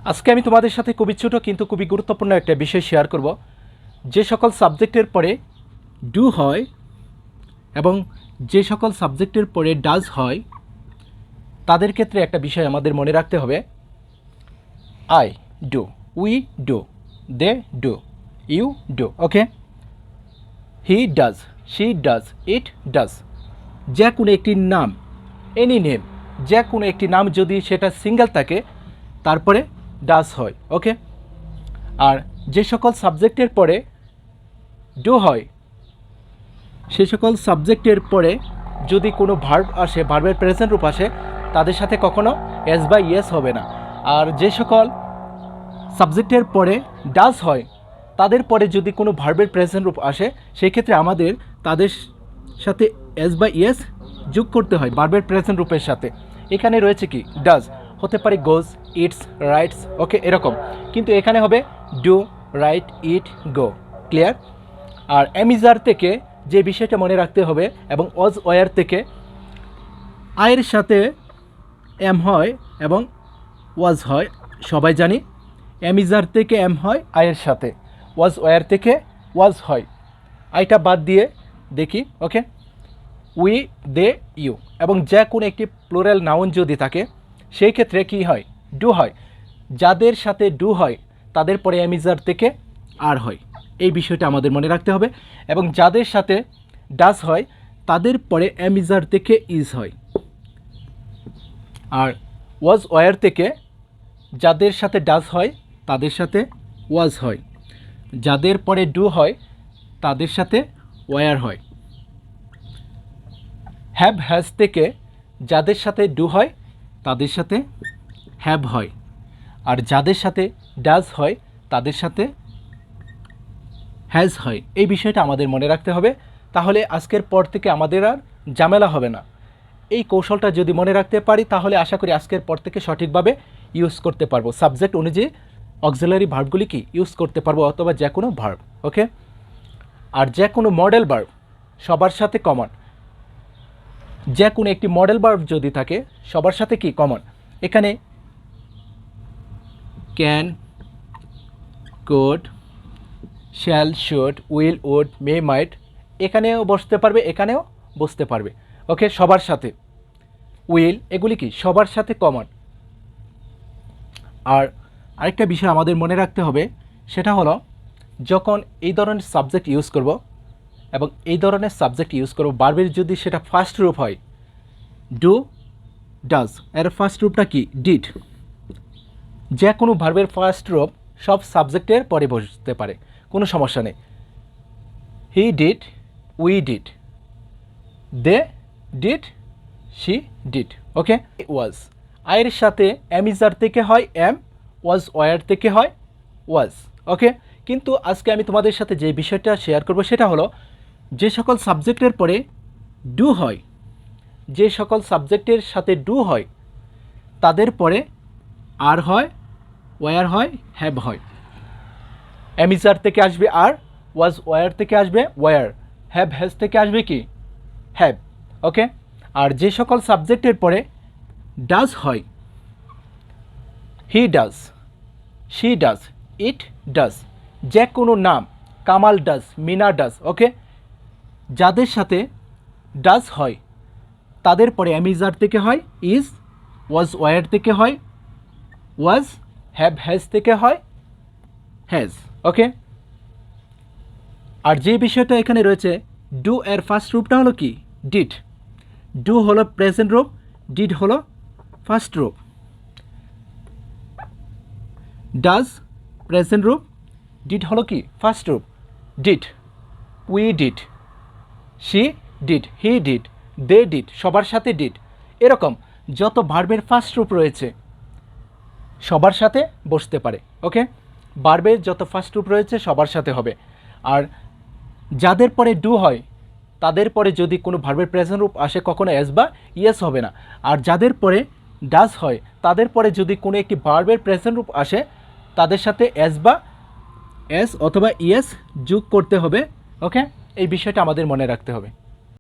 আজকে আমি তোমাদের সাথে খুবই ছোট কিন্তু খুবই গুরুত্বপূর্ণ একটা বিষয় শেয়ার করব। যে সকল সাবজেক্টের পরে ডু হয় এবং যে সকল সাবজেক্টের পরে ডাজ হয় তাদের ক্ষেত্রে একটা বিষয় আমাদের মনে রাখতে হবে। I do, we do, they do, you do, okay. He does, she does, it does. যে কোনো একটি নাম, এনি নেম, যে কোনো একটি নাম যদি সেটা সিঙ্গেল থাকে তারপরে ডাজ হয়, ওকে। আর যে সকল সাবজেক্টের পরে ডু হয় সে সকল সাবজেক্টের পরে যদি কোনো ভার্ব আসে, ভার্বের প্রেজেন্ট রূপ আসে, তাদের সাথে কখনো এস বা ইয়েস হবে না। আর যে সকল সাবজেক্টের পরে ডাজ হয় তাদের পরে যদি কোনো ভার্বের প্রেজেন্ট রূপ আসে সেই ক্ষেত্রে আমাদের তাদের সাথে এস বা ইয়েস যোগ করতে হয় ভার্বের প্রেজেন্ট রূপের সাথে। এখানে রয়েছে কি ডাজ, হতে পারে গোজ, ইটস, রাইটস, ওকে, এরকম। কিন্তু এখানে হবে do, right, it, go, clear. আর অ্যামিজার থেকে যে বিষয়টা মনে রাখতে হবে এবং ওয়াজ ওয়ার থেকে আয়ের সাথে এম হয় এবং ওয়াজ হয়, সবাই জানি। অ্যামিজার থেকে এম হয় আয়ের সাথে, ওয়াজ ওয়ার থেকে ওয়াজ হয়। আইটা বাদ দিয়ে দেখি, ওকে। উই, দে, ইউ এবং যে কোনো একটি প্লুরাল নাউন যদি থাকে সেই ক্ষেত্রে কি হয়, ডু হয়। যাদের সাথে ডু হয় তাদের পরে অ্যামিজার থেকে আর হয়, এই বিষয়টা আমাদের মনে রাখতে হবে। এবং যাদের সাথে ডাজ হয় তাদের পরে অ্যামিজার থেকে ইজ হয়। আর ওয়াজ ওয়ার থেকে যাদের সাথে ডাজ হয় তাদের সাথে ওয়াজ হয়, যাদের পরে ডু হয় তাদের সাথে ওয়ার হয়। হ্যাভ হ্যাজ থেকে যাদের সাথে ডু হয় তাদের সাথে হ্যাভ হয়, আর যাদের সাথে ডাজ হয় তাদের সাথে হ্যাজ হয়। এই বিষয়টা আমাদের মনে রাখতে হবে, তাহলে আজকের পর থেকে আমাদের আর ঝামেলা হবে না। এই কৌশলটা যদি মনে রাখতে পারি তাহলে আশা করি আজকের পর থেকে সঠিকভাবে ইউজ করতে পারবো, সাবজেক্ট অনুযায়ী অক্সিলারি ভার্বগুলি কি ইউজ করতে পারবো, অথবা যে কোনো ভার্ব, ওকে। আর যে কোনো মডেল ভার্ব সবার সাথে কমন, যে কোনো একটি মডেল ভার্ব যদি থাকে সবার সাথে কি কমন। এখানে can, could, shall, should, will, would, may, might এখানেও বসতে পারবে, এখানেও বসতে পারবে, ওকে। সবার সাথে উইল এগুলি কি সবার সাথে কমন। আর আরেকটা বিষয় আমাদের মনে রাখতে হবে, সেটা হলো যখন এই ধরনের সাবজেক্ট ইউজ করব এবং এই ধরনের সাবজেক্ট ইউজ করব ভার্বের যদি সেটা ফার্স্ট রূপ হয় ডু, ডাজ, এর ফার্স্ট রূপটা কি ডিড। যে কোনো ভার্বের ফার্স্ট রূপ সব সাবজেক্টের পরে বসতে পারে, কোনো সমস্যা নেই। He did, we did, they did, she did, okay. Was আয়ের সাথে অ্যামিজার থেকে হয় এম, ওয়াজ ওয়ার থেকে হয় ওয়াজ, ওকে। কিন্তু আজকে আমি তোমাদের সাথে যে বিষয়টা শেয়ার করব সেটা হলো যে সকল সাবজেক্টের পরে ডু হয়, যে সকল সাবজেক্টের সাথে ডু হয় তাদের পরে আর হয়, ওয়ার হয়, হ্যাভ হয়। অ্যামিজার থেকে আসবে আর, ওয়াজ ওয়ার থেকে আসবে ওয়ার, হ্যাভ হ্যাজ থেকে আসবে কি হ্যাভ, ওকে। আর যে সকল সাবজেক্টের পরে ডাজ হয় হি does, she does, it does. যে কোনো নাম, কামাল ডাজ, মিনা ডাজ, ওকে। যাদের সাথে ডাজ হয় তাদের পরে অ্যামিজার থেকে হয় ইজ, ওয়াজ ওয়ার থেকে হয় ওয়াজ, হ্যাভ হ্যাজ থেকে হয় হ্যাজ, ওকে। আর যে বিষয়টা এখানে রয়েছে ডু এর ফার্স্ট রূপটা হলো কি ডিড। ডু হলো প্রেজেন্ট রূপ, ডিড হলো ফার্স্ট রূপ। ডাজ প্রেজেন্ট রূপ, ডিড হলো কি ফার্স্ট রূপ। Did, we did, she did, he did, they did, সবার সাথে ডিড। এরকম যত ভার্বের ফার্স্ট রূপ রয়েছে সবার সাথে বসতে পারে, ওকে। ভার্বের যত ফার্স্ট রূপ রয়েছে সবার সাথে হবে। আর যাদের পরে ডু হয় তাদের পরে যদি কোনো ভার্বের প্রেজেন্ট রূপ আসে কখনো এস বা ইয়েস হবে না। আর যাদের পরে ডাজ হয় তাদের পরে যদি কোনো একটি ভার্বের প্রেজেন্ট রূপ আসে তাদের সাথে এস বা এস অথবা ইয়েস যোগ করতে হবে, ওকে। এই বিষয়টা আমাদের মনে রাখতে হবে।